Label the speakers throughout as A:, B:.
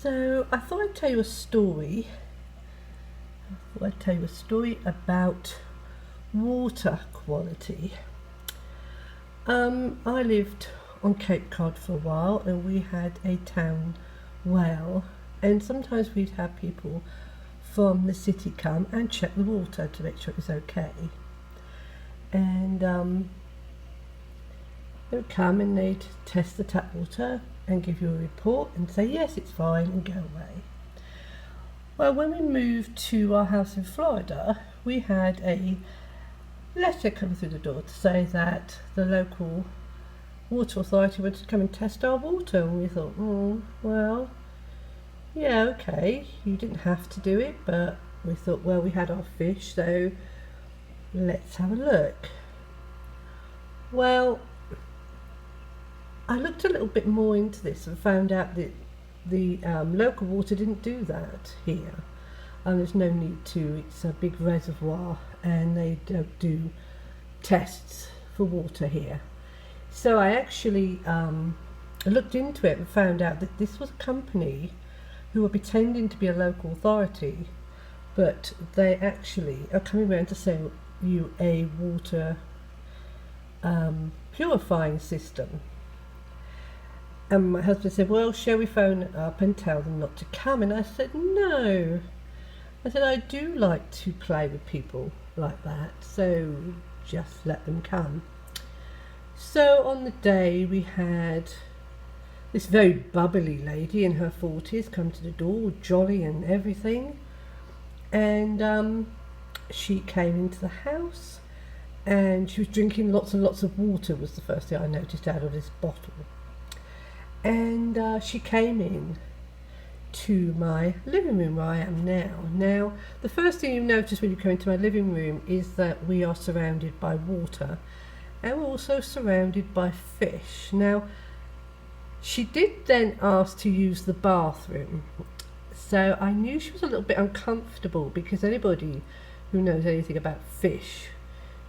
A: So I thought I'd tell you a story. About water quality. I lived on Cape Cod for a while, and we had a town well, and sometimes we'd have people from the city come and check the water to make sure it was okay. And they would come and they'd test the tap water and give you a report and say yes, it's fine, and go away. Well, when we moved to our house in Florida, we had a letter come through the door to say that the local water authority wanted to come and test our water, and we thought, well, yeah, okay, you didn't have to do it, but we thought, well, we had our fish, so let's have a look. Well, I looked a little bit more into this and found out that the local water didn't do that here. There's no need to. It's a big reservoir and they don't do tests for water here. So I actually looked into it and found out that this was a company who were pretending to be a local authority, but they actually are coming around to sell you a water purifying system. And my husband said, well, shall we phone up and tell them not to come? And I said, no. I said, I do like to play with people like that, so just let them come. So on the day we had this very bubbly lady in her 40s come to the door, jolly and everything. And she came into the house and she was drinking lots and lots of water, was the first thing I noticed out of this bottle. And she came in to my living room where I am now. Now, the first thing you notice when you come into my living room is that we are surrounded by water, and we're also surrounded by fish. Now, she did then ask to use the bathroom, so I knew she was a little bit uncomfortable, because anybody who knows anything about fish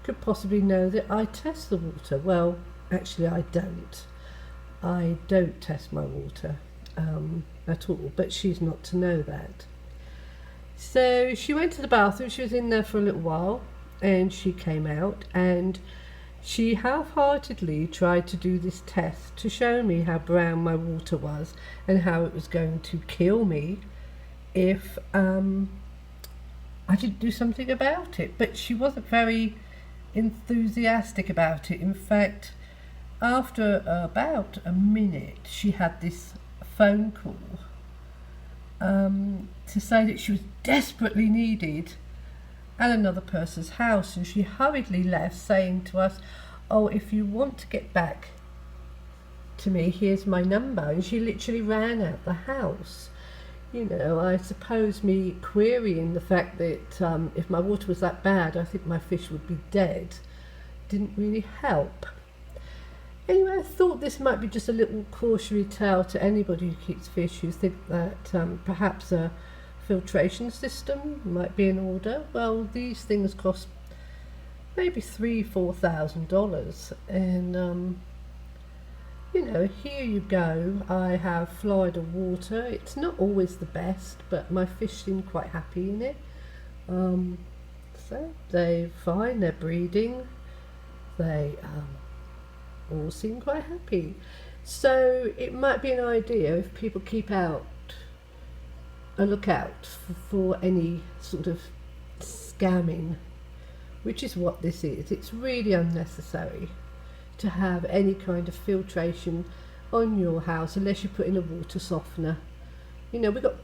A: could possibly know that I test the water. Well, actually I don't. I don't test my water at all, but she's not to know that. So she went to the bathroom, she was in there for a little while, and she came out, and she half-heartedly tried to do this test to show me how brown my water was and how it was going to kill me if I didn't do something about it. But she wasn't very enthusiastic about it. In fact, after about a minute, she had this phone call to say that she was desperately needed at another person's house, and she hurriedly left, saying to us, oh, if you want to get back to me, here's my number. And she literally ran out the house. You know, I suppose me querying the fact that if my water was that bad, I think my fish would be dead, didn't really help. Anyway, I thought this might be just a little cautionary tale to anybody who keeps fish who think that perhaps a filtration system might be in order. Well, these things cost maybe $3,000-4,000, and you know, here you go. I have Florida water. It's not always the best, but my fish seem quite happy in it. So they're fine. They're breeding. They all seem quite happy. So it might be an idea if people keep a lookout for any sort of scamming, which is what this is. It's really unnecessary to have any kind of filtration on your house unless you put in a water softener. You know, we've got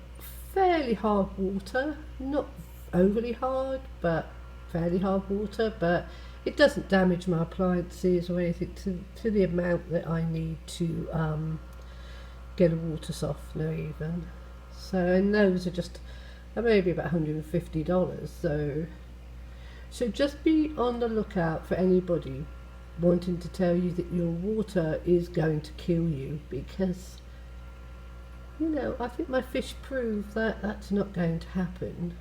A: fairly hard water, not overly hard, but fairly hard water, but it doesn't damage my appliances or anything to the amount that I need to get a water softener even. So, and those are just maybe about $150. So just be on the lookout for anybody wanting to tell you that your water is going to kill you, because, you know, I think my fish prove that that's not going to happen.